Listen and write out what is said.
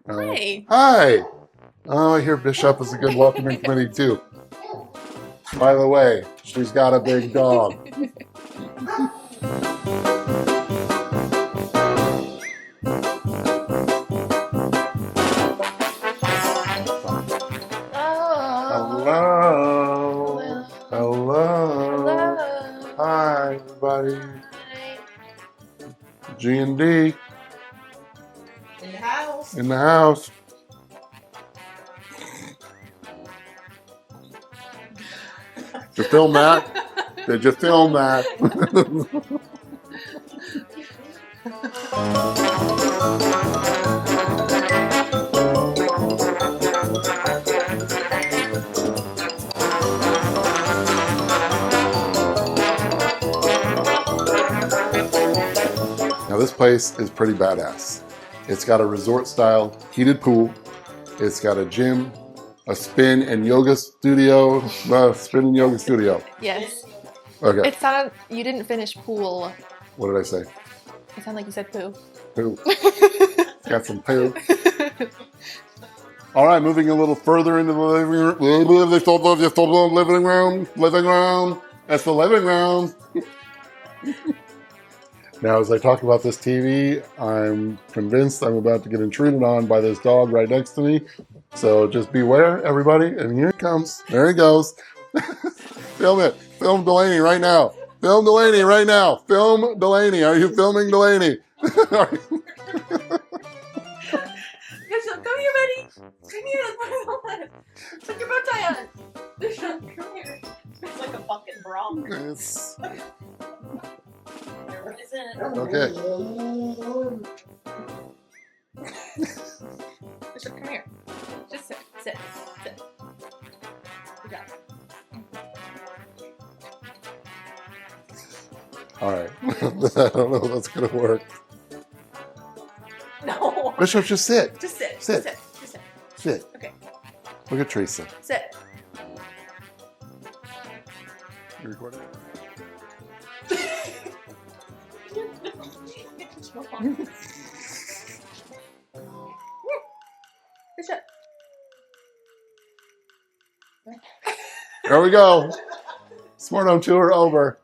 Hi. Hi. Oh, I hear Bishop is a good welcoming committee too. By the way, she's got a big dog. Hello. Hello. Hi, everybody. Hi. G&D In the house. in the house. Did you film that? Did you film that? Now this place is pretty badass. It's got a resort-style heated pool. It's got a gym, a spin and yoga studio. Spin and yoga studio. Yes. Okay. It sounded. You didn't finish pool. What did I say? It sounded like you said poo. Poo. Got some poo. All right, moving a little further into the living room. Living room. Living room. That's the living room. Now, as I talk about this TV, I'm convinced I'm about to get intruded on by this dog right next to me. So just beware, everybody. And here it comes. There he goes. Film it. Film Delaney right now. Film Delaney right now. Film Delaney. Are you filming Delaney? Bishop, come here, buddy. Come here. Put your bow tie on. Bishop, come here. It's like a fucking bronc. It's... There it isn't. Okay. Bishop, come here. Just sit. Sit. Sit. Good job. All right. I don't know if that's going to work. No. Bishop, just sit. Just sit. Sit. Just sit. Just sit. Sit. Okay. Look at Teresa. Sit. You recording? Bishop. There we go. Smart home tour over.